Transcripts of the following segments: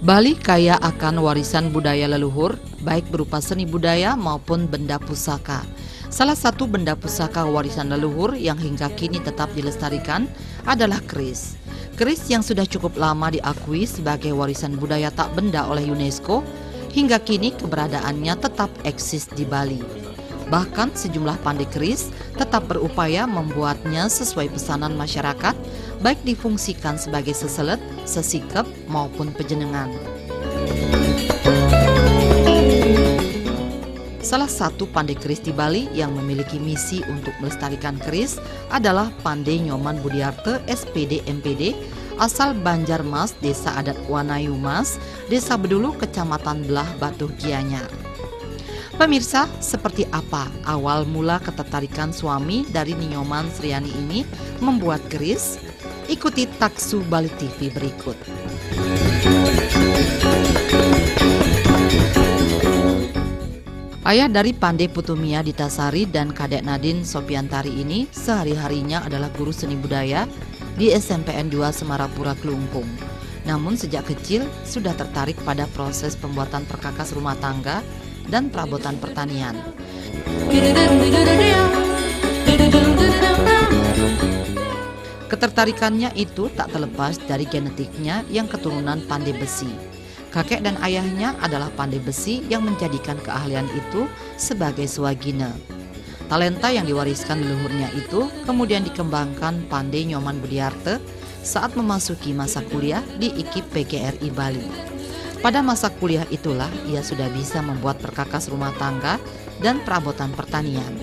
Bali kaya akan warisan budaya leluhur, baik berupa seni budaya maupun benda pusaka. Salah satu benda pusaka warisan leluhur yang hingga kini tetap dilestarikan adalah keris. Keris yang sudah cukup lama diakui sebagai warisan budaya tak benda oleh UNESCO, hingga kini keberadaannya tetap eksis di Bali. Bahkan sejumlah pandai keris tetap berupaya membuatnya sesuai pesanan masyarakat, baik difungsikan sebagai seselet, sesikep, maupun pejenengan. Salah satu pandai keris di Bali yang memiliki misi untuk melestarikan keris adalah Pandai Nyoman Budiarte SPD MPD, asal Banjarmas, Desa Adat Wanayu Mas, Desa Bedulu, Kecamatan Belah Batu Gianyar. Pemirsa, seperti apa awal mula ketertarikan suami dari Nyoman Sriani ini membuat keris? Ikuti Taksu Bali TV berikut. Ayah dari Pandai Putumia Ditasari dan Kadek Nadine Sopiantari ini sehari-harinya adalah guru seni budaya di SMPN 2 Semarapura Kelungkung. Namun sejak kecil sudah tertarik pada proses pembuatan perkakas rumah tangga dan perabotan pertanian. Ketertarikannya itu tak terlepas dari genetiknya yang keturunan pandai besi. Kakek dan ayahnya adalah pandai besi yang menjadikan keahlian itu sebagai swagina. Talenta yang diwariskan leluhurnya itu kemudian dikembangkan Pandai Nyoman Budiarte saat memasuki masa kuliah di IKIP PGRI Bali. Pada masa kuliah itulah ia sudah bisa membuat perkakas rumah tangga dan perabotan pertanian.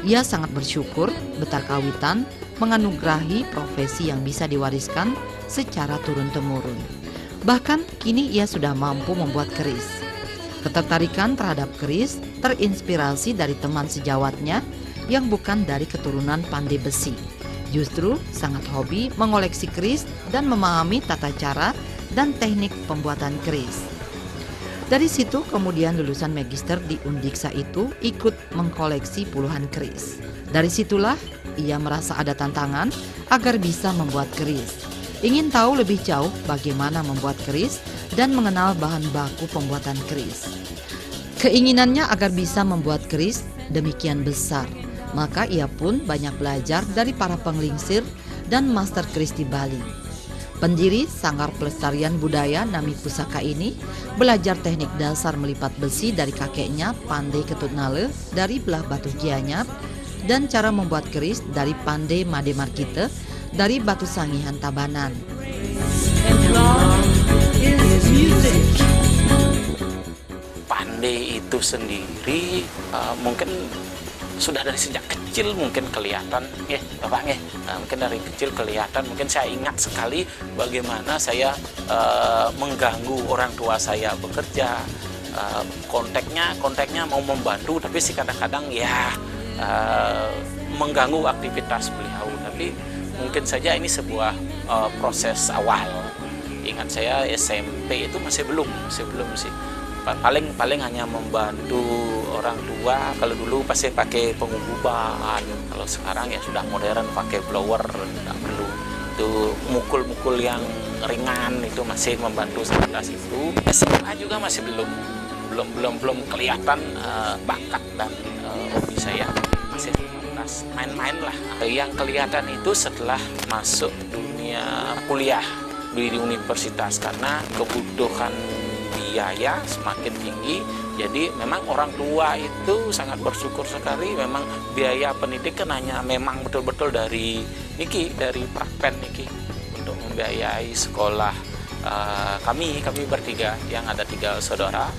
Ia sangat bersyukur Betar Kawitan menganugerahi profesi yang bisa diwariskan secara turun-temurun. Bahkan kini ia sudah mampu membuat keris. Ketertarikan terhadap keris terinspirasi dari teman sejawatnya yang bukan dari keturunan pandai besi. Justru sangat hobi mengoleksi keris dan memahami tata cara dan teknik pembuatan keris. Dari situ kemudian lulusan magister di Undiksa itu ikut mengkoleksi puluhan keris. Dari situlah ia merasa ada tantangan agar bisa membuat keris. Ingin tahu lebih jauh bagaimana membuat keris dan mengenal bahan baku pembuatan keris. Keinginannya agar bisa membuat keris demikian besar, maka ia pun banyak belajar dari para penglingsir dan master keris di Bali. Pendiri Sanggar Pelestarian Budaya Nami Pusaka ini belajar teknik dasar melipat besi dari kakeknya Pandai Ketut Nale dari Belah Batu Gianyar dan cara membuat keris dari Pandai Made Markite dari Batu Sangihan Tabanan. Pandai itu sendiri mungkin sudah dari sejak kecil mungkin kelihatan ya Bapak ya, mungkin dari kecil kelihatan, mungkin saya ingat sekali bagaimana saya mengganggu orang tua saya bekerja, kontaknya mau membantu tapi sih kadang-kadang ya mengganggu aktivitas beliau, tapi mungkin saja ini sebuah proses awal. Ingat saya SMP itu masih belum sih. Paling hanya membantu orang tua. Kalau dulu pasti pakai pengububan, kalau sekarang ya sudah modern pakai blower, tidak perlu. Itu mukul-mukul yang ringan itu masih membantu sebatas itu. SMA juga masih belum kelihatan bakat dan hobi saya, masih sebatas main-main lah. Yang kelihatan itu setelah masuk dunia kuliah di universitas, karena kebutuhan biaya semakin tinggi. Jadi memang orang tua itu sangat bersyukur sekali, memang biaya pendidikan hanya memang betul-betul dari Prakpen niki untuk membiayai sekolah kami bertiga, yang ada 3 saudara.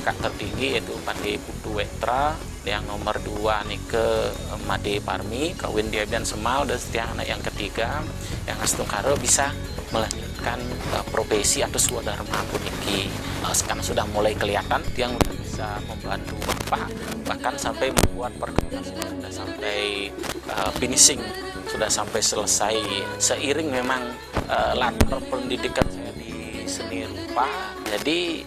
Kakak tertinggi yaitu Pandai Putu Wetra, yang nomor 2 Nike Made Parmi kawin dia dan Semau, dan anak yang ketiga yang Astungkaro bisa melanjutkan profesi atau swadharma puniki. Sekarang sudah mulai kelihatan yang bisa membantu bapak, bahkan sampai membuat perkakas sudah sampai finishing, sudah sampai selesai. Seiring memang latar pendidikan saya di seni rupa, jadi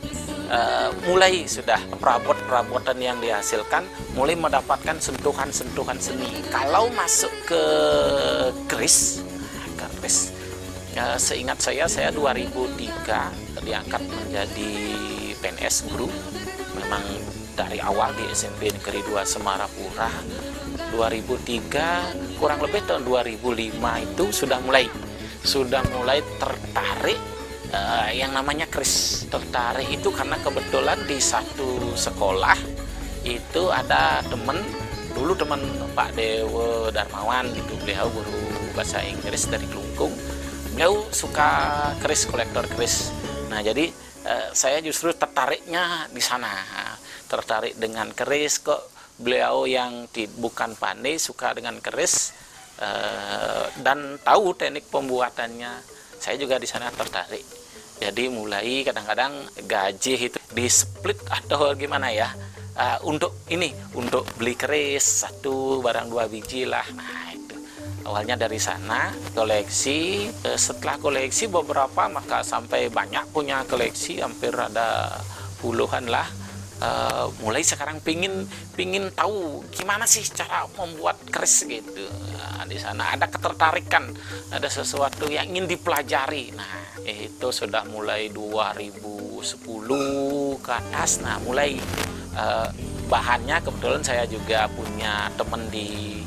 mulai sudah perabotan yang dihasilkan mulai mendapatkan sentuhan seni. Kalau masuk ke keris Seingat saya 2003 diangkat menjadi PNS guru. Memang dari awal di SMP Negeri 2 Semarapura. 2003 kurang lebih tahun 2005 itu sudah mulai tertarik yang namanya keris. Tertarik itu karena kebetulan di satu sekolah itu ada dulu teman Pak Dewo Darmawan gitu, beliau guru bahasa Inggris dari Klungkung. Beliau suka keris, kolektor keris. Nah, jadi saya justru tertariknya di sana. Tertarik dengan keris, kok beliau yang bukan pandai suka dengan keris dan tahu teknik pembuatannya. Saya juga di sana tertarik. Jadi mulai kadang-kadang gaji itu di split atau gimana ya, untuk beli keris 1 barang 2 biji lah. Nah, itu awalnya dari sana koleksi. Setelah koleksi beberapa, maka sampai banyak punya koleksi, hampir ada puluhan lah. Mulai sekarang pingin tahu gimana sih cara membuat keris gitu. Nah, di sana ada ketertarikan, ada sesuatu yang ingin dipelajari. Nah, itu sudah mulai 2010 ke atas. Nah, mulai bahannya kebetulan saya juga punya teman di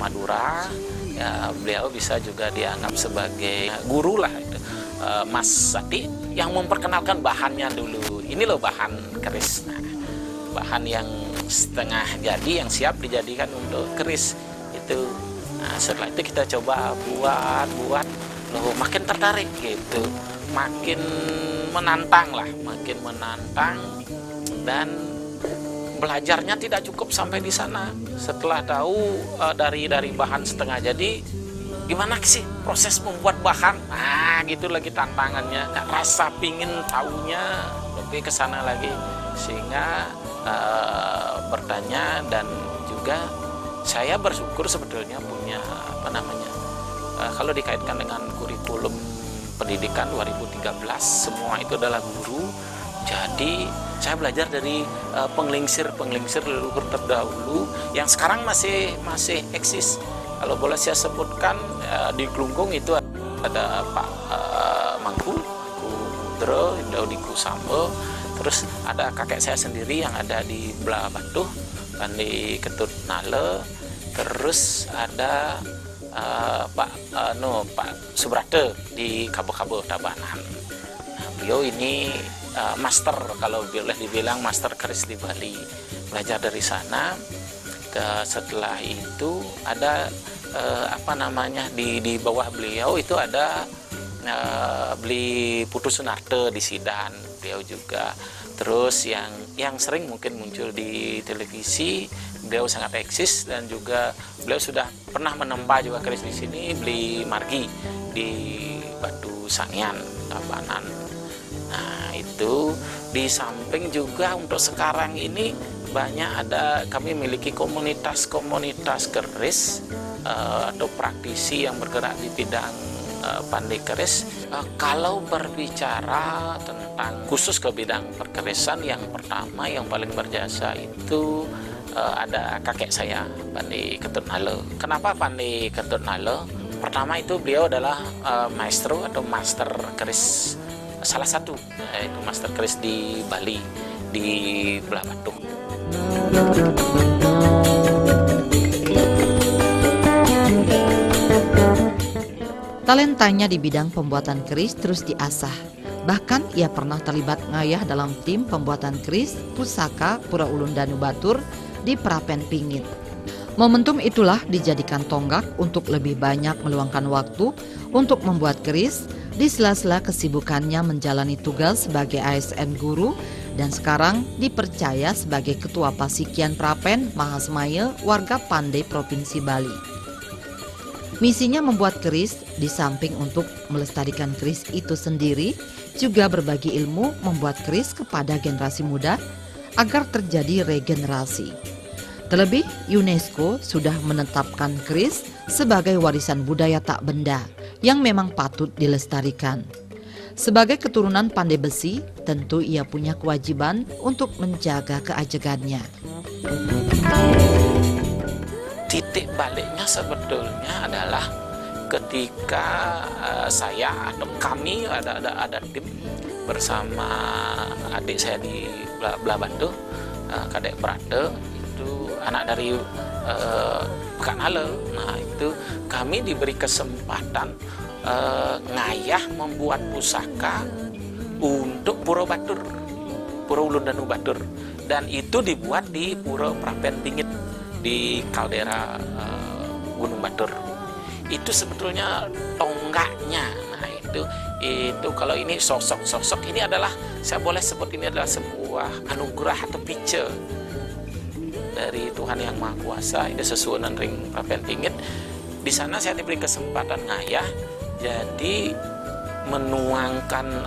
Madura. Ya, beliau bisa juga dianggap sebagai guru lah itu. Mas Sati yang memperkenalkan bahannya dulu. Ini loh bahan keris. Nah, bahan yang setengah jadi yang siap dijadikan untuk keris itu. Nah, setelah itu kita coba buat loh, makin tertarik gitu, makin menantang dan belajarnya tidak cukup sampai di sana. Setelah tahu dari bahan setengah jadi, gimana sih proses membuat bahan? Nah, gitu lagi tantangannya. Rasa pingin tahunya lebih ke sana lagi, sehingga bertanya. Dan juga saya bersyukur sebetulnya punya kalau dikaitkan dengan kurikulum pendidikan 2013, semua itu adalah guru. Jadi saya belajar dari penglingsir leluhur terdahulu yang sekarang masih eksis. Kalau boleh saya sebutkan, di Klungkung itu ada Pak Mangku Budro, Daudiku Sambo, terus ada kakek saya sendiri yang ada di Belah Batuh, di Ketut Nale, terus ada Pak Subrate di Kabo-Kabo Tabanan. Nah, beliau ini master, kalau boleh dibilang master keris di Bali. Belajar dari sana. Setelah itu ada di bawah beliau itu ada Beli Putu Sunarte di Sidan, beliau juga. Terus yang sering mungkin muncul di televisi, beliau sangat eksis, dan juga beliau sudah pernah menempa juga keris di sini, Beli Margi di Batu Sangyan Tabanan. Nah, itu di samping juga untuk sekarang ini banyak kami memiliki komunitas keris atau praktisi yang bergerak di bidang pandai keris. Kalau berbicara tentang khusus ke bidang perkerisan, yang pertama yang paling berjasa itu ada kakek saya, Pandai Ketut Nale. Kenapa Pandai Ketut Nale? Pertama itu beliau adalah maestro atau master keris, salah satu itu master keris di Bali, di Belah Batuh. Talentanya di bidang pembuatan keris terus diasah. Bahkan ia pernah terlibat ngayah dalam tim pembuatan keris pusaka Pura Ulun Danu Batur di Prapen Pingit. Momentum itulah dijadikan tonggak untuk lebih banyak meluangkan waktu untuk membuat keris di sela-sela kesibukannya menjalani tugas sebagai ASN guru, dan sekarang dipercaya sebagai Ketua Pasikian Prapen Mahasmaya Warga Pandai Provinsi Bali. Misinya membuat keris, di samping untuk melestarikan keris itu sendiri, juga berbagi ilmu membuat keris kepada generasi muda agar terjadi regenerasi. Terlebih, UNESCO sudah menetapkan keris sebagai warisan budaya tak benda yang memang patut dilestarikan. Sebagai keturunan pandai besi, tentu ia punya kewajiban untuk menjaga keajegannya. Titik baliknya sebetulnya adalah ketika saya atau kami ada tim bersama adik saya di belah Batu, Kadek Prate, itu anak dari Pekanale. Nah itu kami diberi kesempatan ngayah membuat pusaka untuk Pura Batur, Pura Ulun Danu Batur, dan itu dibuat di Pura Prapen Pingit di kaldera Gunung Batur. Itu sebetulnya tonggaknya. Nah itu kalau ini sosok ini adalah, saya boleh sebut ini adalah sebuah anugerah atau picture dari Tuhan Yang Maha Kuasa. Ini sesuai dengan ring Prapen Pingit. Di sana saya diberi kesempatan ngayah, jadi menuangkan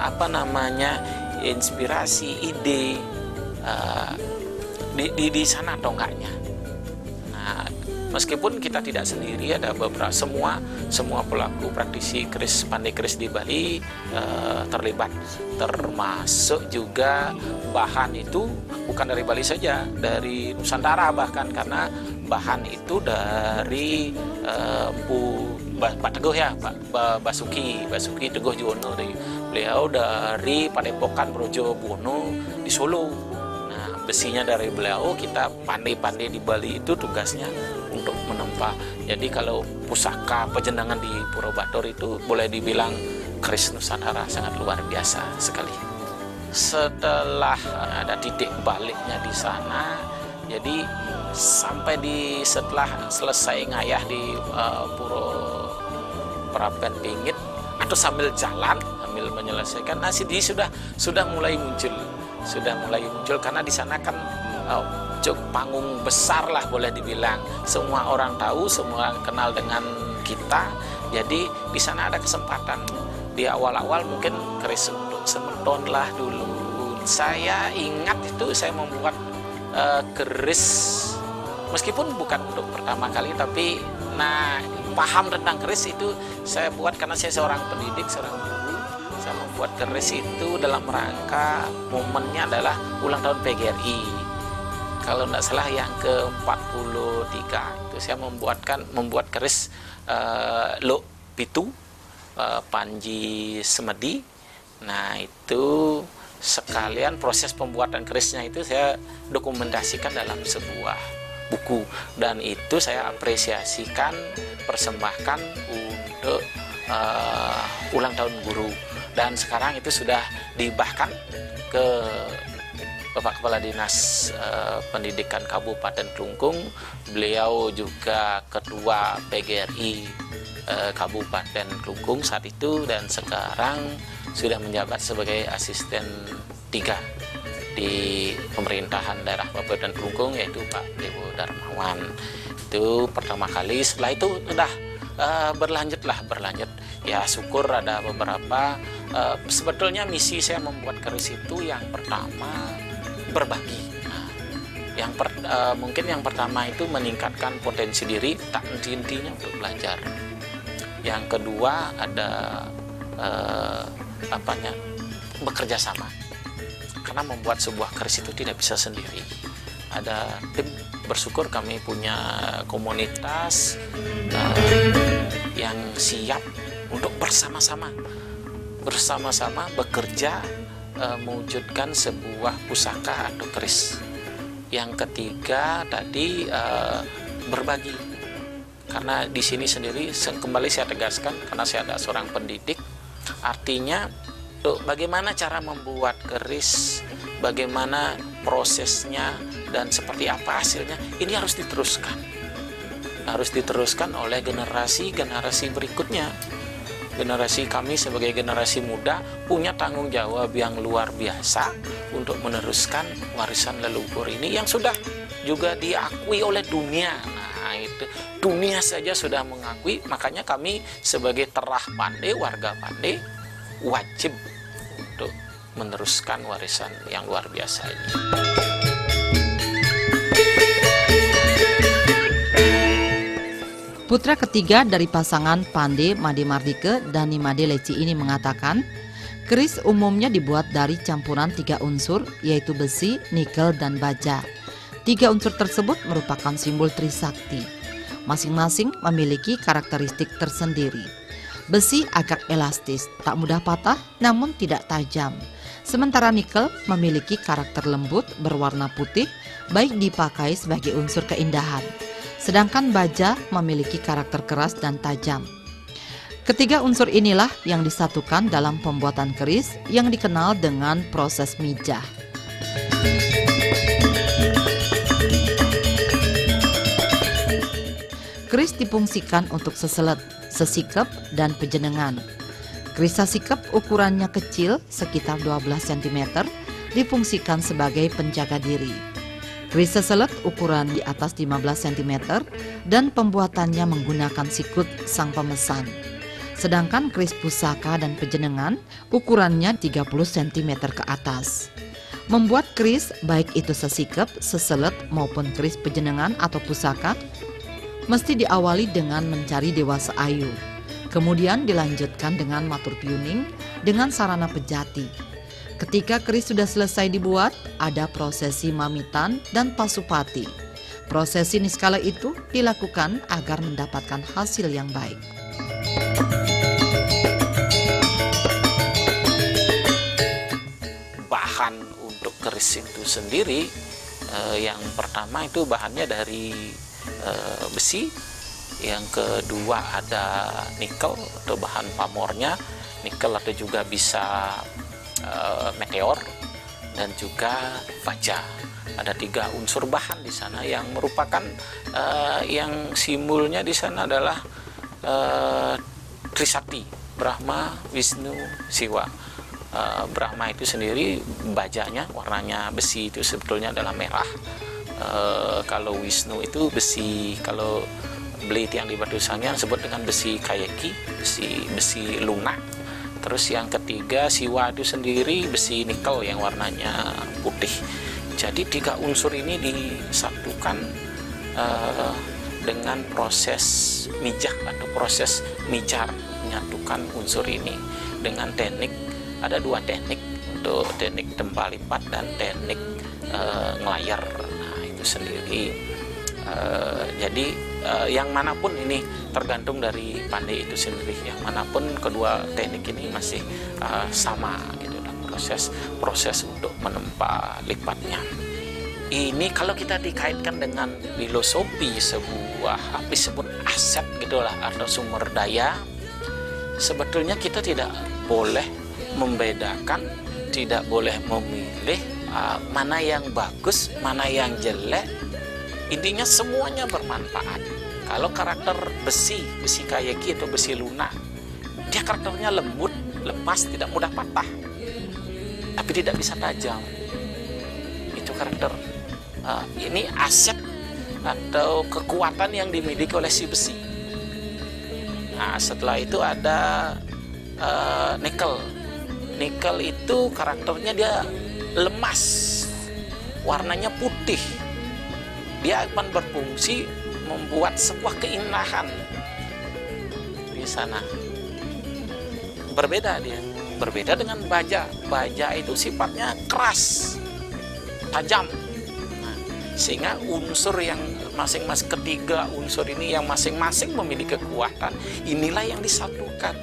inspirasi, ide di sana tonggaknya. Nah, meskipun kita tidak sendiri, ada beberapa semua pelaku praktisi keris, pandai keris di Bali terlibat, termasuk juga bahan itu bukan dari Bali saja, dari Nusantara bahkan, karena bahan itu dari Pak Teguh ya, Pak Basuki Teguh Juwono, beliau dari Padepokan Brojo Buwono di Solo. Nah, besinya dari beliau, kita pandai-pandai di Bali itu tugasnya untuk menempa. Jadi kalau pusaka pejendangan di Pura Batur itu boleh dibilang keris Nusantara sangat luar biasa sekali. Setelah ada titik baliknya di sana, jadi setelah selesai ngayah di Pura Prapen Pingit, atau sambil jalan, sambil menyelesaikan, jadi sudah mulai muncul karena di sana kan panggung besar lah boleh dibilang, semua orang tahu, semua kenal dengan kita. Jadi di sana ada kesempatan di awal-awal mungkin keris untuk semeton lah dulu. Saya ingat itu saya membuat keris, meskipun bukan untuk pertama kali, tapi paham tentang keris itu saya buat karena saya seorang pendidik, seorang guru. Saya membuat keris itu dalam rangka momennya adalah ulang tahun PGRI. Kalau tidak salah yang ke-43 itu saya membuat keris Lok Pitu Panji Semedi. Nah itu sekalian proses pembuatan kerisnya itu saya dokumentasikan dalam sebuah buku, dan itu saya apresiasikan, persembahkan untuk ulang tahun guru. Dan sekarang itu sudah dibahkan ke Bapak Kepala Dinas Pendidikan Kabupaten Klungkung. Beliau juga Ketua PGRI Kabupaten Klungkung saat itu, dan sekarang sudah menjabat sebagai asisten 3 di pemerintahan daerah Kabupaten Klungkung, yaitu Pak Dewo Darmawan. Itu pertama kali. Setelah itu sudah berlanjut. Ya syukur ada beberapa. Sebetulnya misi saya membuat keris itu yang pertama berbagi. Mungkin yang pertama itu meningkatkan potensi diri, tak henti-hentinya untuk belajar. Yang kedua ada bekerja sama. Karena membuat sebuah keris itu tidak bisa sendiri. Ada tim, bersyukur kami punya komunitas yang siap untuk bersama-sama bekerja mewujudkan sebuah pusaka atau keris. Yang ketiga tadi berbagi. Karena di sini sendiri kembali saya tegaskan, karena saya ada seorang pendidik, artinya bagaimana cara membuat keris, bagaimana prosesnya, dan seperti apa hasilnya, ini harus diteruskan oleh generasi berikutnya. Generasi kami sebagai generasi muda punya tanggung jawab yang luar biasa untuk meneruskan warisan leluhur ini yang sudah juga diakui oleh dunia. Nah itu dunia saja sudah mengakui, makanya kami sebagai terah pandai, warga pandai, wajib untuk meneruskan warisan yang luar biasa ini. Putra ketiga dari pasangan Pande Made Mardike Dani Made Leci ini mengatakan, keris umumnya dibuat dari campuran 3 unsur, yaitu besi, nikel, dan baja. 3 unsur tersebut merupakan simbol Trisakti. Masing-masing memiliki karakteristik tersendiri. Besi agak elastis, tak mudah patah namun tidak tajam. Sementara nikel memiliki karakter lembut berwarna putih, baik dipakai sebagai unsur keindahan. Sedangkan baja memiliki karakter keras dan tajam. Ketiga unsur inilah yang disatukan dalam pembuatan keris yang dikenal dengan proses mijah. Keris difungsikan untuk seselet, sesikep, dan pejenengan. Keris sesikep ukurannya kecil sekitar 12 cm difungsikan sebagai penjaga diri. Keris seselet ukuran di atas 15 cm dan pembuatannya menggunakan sikut sang pemesan. Sedangkan keris pusaka dan pejenengan ukurannya 30 cm ke atas. Membuat keris baik itu sesikep, seselet maupun keris pejenengan atau pusaka mesti diawali dengan mencari dewa seayu. Kemudian dilanjutkan dengan matur piuning dengan sarana pejati. Ketika keris sudah selesai dibuat, ada prosesi mamitan dan pasupati. Prosesi niskala itu dilakukan agar mendapatkan hasil yang baik. Bahan untuk keris itu sendiri, yang pertama itu bahannya dari besi, yang kedua ada nikel atau bahan pamornya, nikel atau juga bisa meteor, dan juga baja. Ada 3 unsur bahan di sana yang merupakan yang simbolnya di sana adalah Trisakti, Brahma, Wisnu, Siwa. Brahma itu sendiri bajanya warnanya besi itu sebetulnya adalah merah. Kalau Wisnu itu besi, kalau blade yang di batu sangnya disebut dengan besi kayeki, besi lunak. Terus yang ketiga Siwa itu sendiri besi nikel yang warnanya putih. Jadi 3 unsur ini disatukan dengan proses mijah atau proses micar, menyatukan unsur ini dengan teknik. Ada 2 teknik, untuk teknik tempa lipat dan teknik ngelayar. Sendiri. Jadi yang manapun ini tergantung dari pandai itu sendiri. Yang manapun kedua teknik ini masih sama gitu dalam proses untuk menempa lipatnya. Ini kalau kita dikaitkan dengan filosofi sebuah apa disebut aset gitulah atau sumber daya, sebetulnya kita tidak boleh membedakan, tidak boleh memilih mana yang bagus, mana yang jelek. Intinya semuanya bermanfaat. Kalau karakter besi kayeki atau besi lunak, dia karakternya lembut, lepas, tidak mudah patah, tapi tidak bisa tajam. Itu karakter ini aset atau kekuatan yang dimiliki oleh si besi. Nah, setelah itu ada nikel. Nikel itu karakternya dia lemas, warnanya putih. Dia akan berfungsi membuat sebuah keindahan di sana. Berbeda dengan baja. Baja itu sifatnya keras, tajam. Nah, sehingga unsur yang masing-masing, ketiga unsur ini yang masing-masing memiliki kekuatan, inilah yang disatukan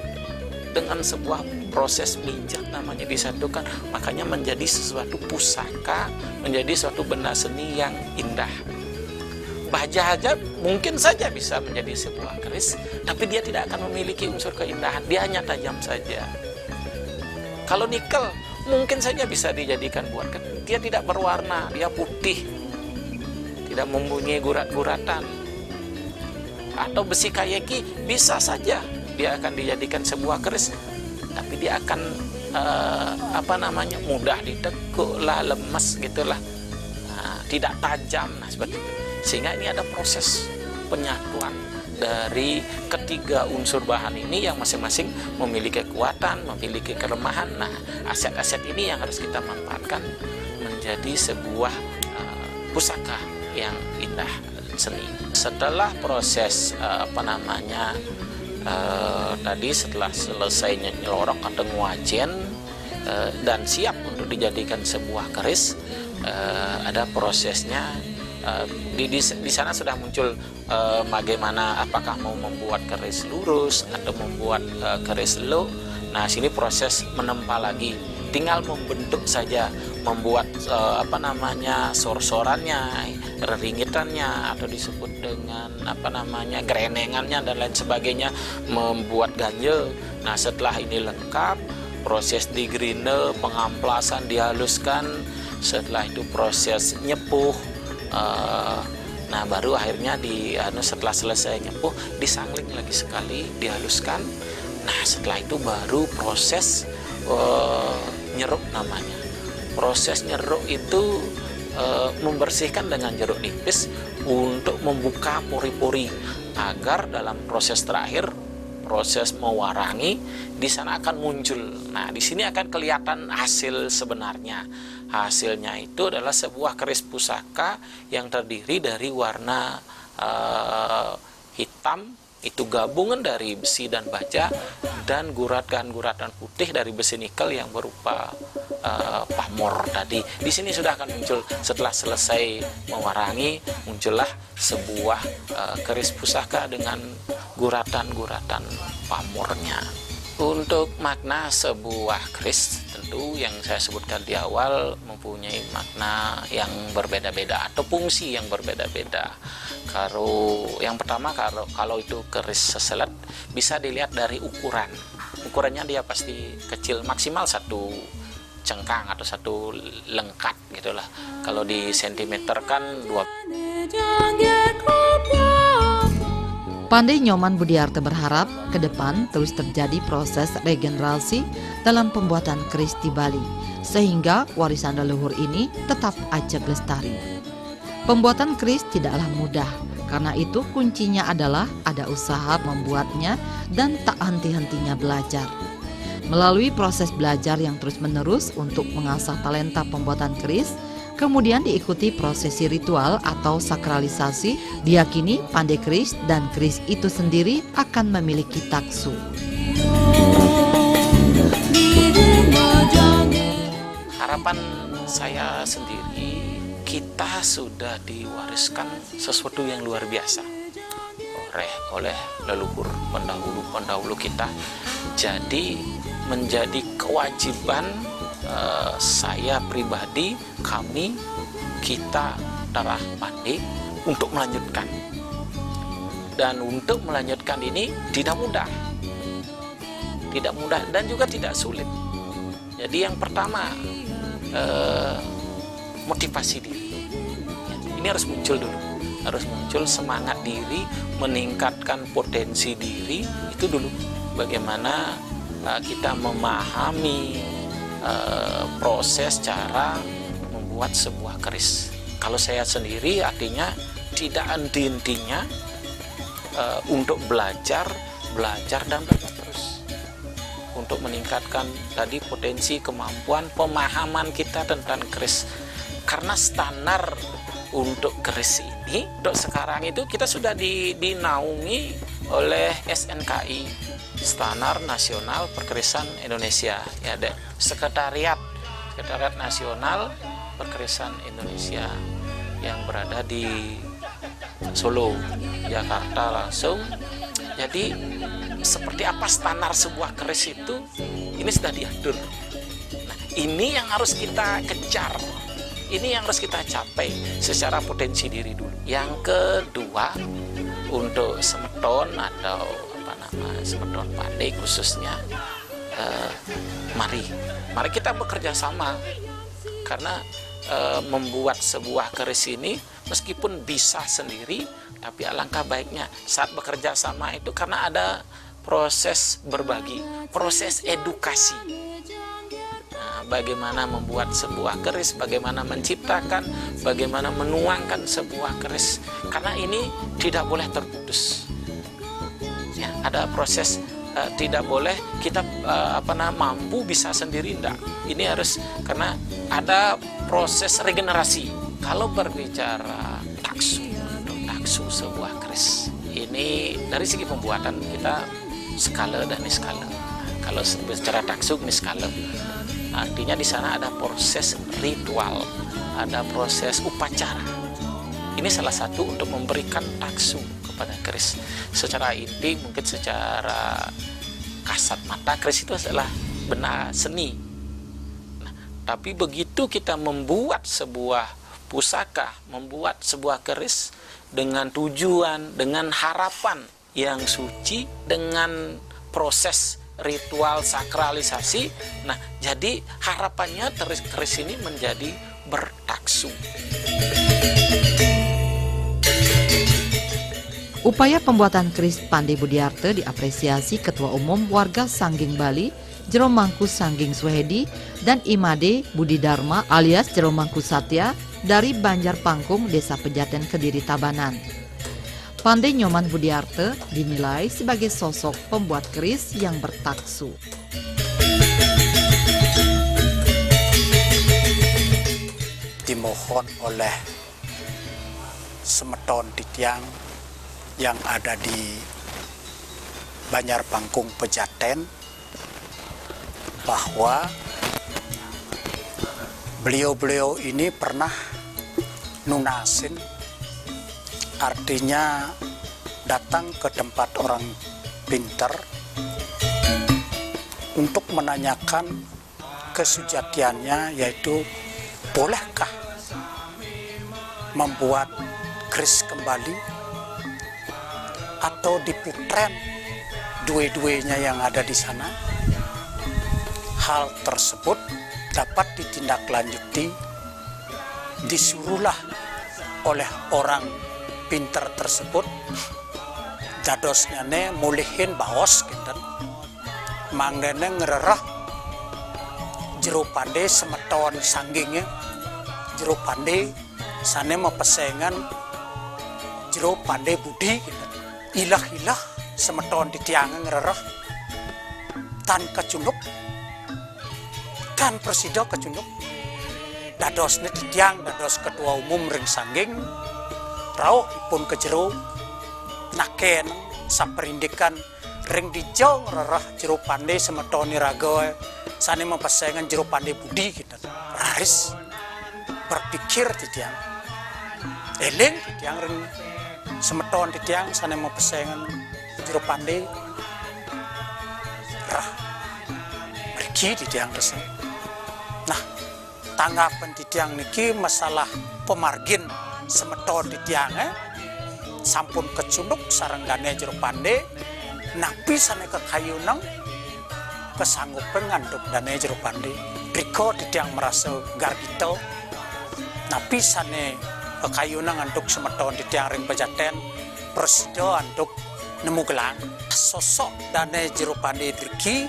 dengan sebuah proses mijah namanya disatukan, makanya menjadi sesuatu pusaka, menjadi suatu benda seni yang indah. Baja aja mungkin saja bisa menjadi sebuah keris, tapi dia tidak akan memiliki unsur keindahan, dia hanya tajam saja. Kalau nikel mungkin saja bisa dijadikan buat keris, dia tidak berwarna, dia putih, tidak mempunyai gurat-guratan. Atau besi kayeki bisa saja dia akan dijadikan sebuah keris, tapi dia akan mudah ditekuk lah, lemas gitulah, tidak tajam, seperti itu. Sehingga ini ada proses penyatuan dari ketiga unsur bahan ini yang masing-masing memiliki kekuatan, memiliki kelemahan. Nah, aset-aset ini yang harus kita manfaatkan menjadi sebuah pusaka yang indah seni. Setelah proses tadi setelah selesai nyelorok atau nguajen dan siap untuk dijadikan sebuah keris, ada prosesnya Di sana sudah muncul bagaimana, apakah mau membuat keris lurus atau membuat keris low. Nah, sini proses menempa lagi, tinggal membentuk saja, membuat sor-sorannya, ringitannya, atau disebut dengan gerenengannya dan lain sebagainya, membuat ganjel. Nah, setelah ini lengkap, proses digrine, pengamplasan, dihaluskan, setelah itu proses nyepuh. Nah, baru akhirnya setelah selesai nyepuh, disangling lagi sekali, dihaluskan. Nah, setelah itu baru proses nyeruk namanya. Proses nyeruk itu membersihkan dengan jeruk nipis untuk membuka pori-pori, agar dalam proses terakhir, proses mewarangi, di sana akan muncul. Nah, di sini akan kelihatan hasil sebenarnya. Hasilnya itu adalah sebuah keris pusaka yang terdiri dari warna hitam, itu gabungan dari besi dan baja, dan guratan putih dari besi nikel yang berupa pamor tadi. Di sini sudah akan muncul, setelah selesai mewarangi, muncullah sebuah keris pusaka dengan guratan-guratan pamornya. Untuk makna sebuah keris, tentu yang saya sebutkan di awal mempunyai makna yang berbeda-beda atau fungsi yang berbeda-beda. Yang pertama, kalau itu keris seselet, bisa dilihat dari ukuran. Ukurannya dia pasti kecil, maksimal 1 cengkang atau 1 lengkat gitulah. Kalau di sentimeter kan 2. Pandai Nyoman Budiarte berharap ke depan terus terjadi proses regenerasi dalam pembuatan keris di Bali, sehingga warisan leluhur ini tetap ajak lestari. Pembuatan keris tidaklah mudah, karena itu kuncinya adalah ada usaha membuatnya dan tak henti-hentinya belajar. Melalui proses belajar yang terus-menerus untuk mengasah talenta pembuatan keris, kemudian diikuti prosesi ritual atau sakralisasi, diyakini pandai keris dan keris itu sendiri akan memiliki taksu. Harapan saya sendiri, kita sudah diwariskan sesuatu yang luar biasa oleh leluhur pendahulu kita. Jadi menjadi kewajiban saya pribadi, kita darah pandai untuk melanjutkan. Dan untuk melanjutkan ini tidak mudah dan juga tidak sulit. Jadi yang pertama, motivasi diri. Ini harus muncul dulu, harus muncul semangat diri, meningkatkan potensi diri itu dulu. Bagaimana kita memahami proses cara membuat sebuah keris. Kalau saya sendiri, artinya tidak henti-hentinya untuk belajar dan belajar terus untuk meningkatkan tadi potensi, kemampuan, pemahaman kita tentang keris. Karena standar untuk keris ini untuk sekarang itu kita sudah dinaungi oleh SNKI, Standar Nasional Perkerisan Indonesia, ya, Sekretariat Nasional Perkerisan Indonesia yang berada di Solo, Jakarta langsung. Jadi seperti apa standar sebuah keris itu, ini sudah diatur. Nah, ini yang harus kita kejar, ini yang harus kita capai secara potensi diri dulu. Yang kedua, untuk semeton atau semeton pandai khususnya, mari kita bekerja sama, karena membuat sebuah keris ini meskipun bisa sendiri, tapi alangkah baiknya saat bekerja sama itu, karena ada proses berbagi, proses edukasi. Bagaimana membuat sebuah keris, bagaimana menciptakan, bagaimana menuangkan sebuah keris, karena ini tidak boleh terputus. Ya, ada proses, tidak boleh kita mampu bisa sendiri, enggak. Ini harus, karena ada proses regenerasi. Kalau berbicara taksu sebuah keris, ini dari segi pembuatan kita skala dan niskala. Kalau bicara taksu niskala, artinya di sana ada proses ritual, ada proses upacara. ini salah satu untuk memberikan taksu kepada keris. Secara inti mungkin secara kasat mata keris itu adalah benda seni. Nah, tapi begitu kita membuat sebuah pusaka, membuat sebuah keris dengan tujuan, dengan harapan yang suci, dengan proses ritual sakralisasi. Nah, jadi harapannya keris ini menjadi bertaksu. Upaya pembuatan keris Pandai Budiarte diapresiasi Ketua Umum Warga Sangging Bali, Jero Mangku Sangging Swahedi, dan Imade Budi Dharma alias Jero Mangku Satya dari Banjar Pangkung, Desa Pejaten, Kediri, Tabanan. Pandai Nyoman Budiarte dinilai sebagai sosok pembuat keris yang bertaksu. Dimohon oleh semeton titiang yang ada di Banjar Pangkung Pejaten bahwa beliau-beliau ini pernah nunasin, artinya datang ke tempat orang pintar untuk menanyakan kesujatiannya, yaitu bolehkah membuat keris kembali atau diputren dua-duanya yang ada di sana. Hal tersebut dapat ditindaklanjuti, disuruhlah oleh orang pinter tersebut dadosnya ne mulihin baos kinten manggene ngererah jero pandai semeton sanggingnya jero pandai sane mepesengan jero pandai budi kinten ilah-ilah semeton ditiangan ngererah tan kecunuk tan presida kecunuk dadosnya ditiang dados ketua umum ring sangging rauh pun kejero naken saperindikan ring dijong rarah jero pandai semetoni raga sane mepesengan jero pandai budi gitu. Raris berpikir titiang eling titiang ring semeton titiang sane mepesengan jero pandai rah pergi titiang desa. Nah, tanggapan titiang niki masalah pemargin semeton di tiangnya sampun kecunuk sarang dane jero pandai napi sane kekayunang kesanggupen nganduk dane jero pandai riko di tiang merasa gargito napi sane kekayunang nganduk semeton di tiang ring Pejaten presido anduk nemu gelang sosok dane jero pandai driki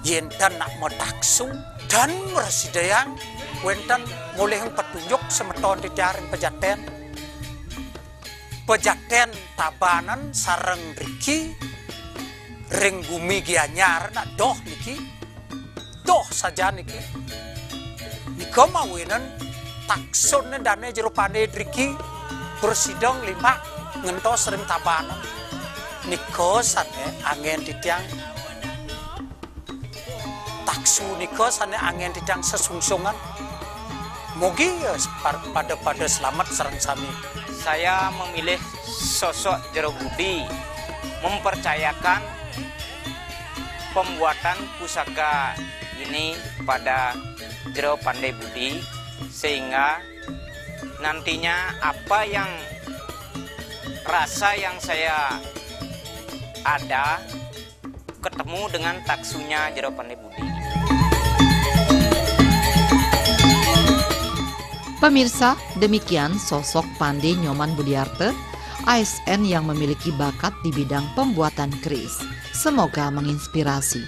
yen dan nak motaksu dan meresidean wentan mulai petunjuk semeton di tiang ring Pejaten Tabanan sareng riki ring bumi gianyar nak doh niki doh saja niki niko mawinan taksun dane jero pandai riki bersidang lima ngentos ring Tabanan niko sane angin titiang taksu niko sane angin titiang sesungsungan mugi ya pada selamat sareng sami. Saya memilih sosok Jero Budi, mempercayakan pembuatan pusaka ini pada Jero Pandai Budi, sehingga nantinya apa yang rasa yang saya ada ketemu dengan taksunya Jero Pandai Budi. Pemirsa, demikian sosok Pandai Nyoman Budiarte, ASN yang memiliki bakat di bidang pembuatan keris. Semoga menginspirasi.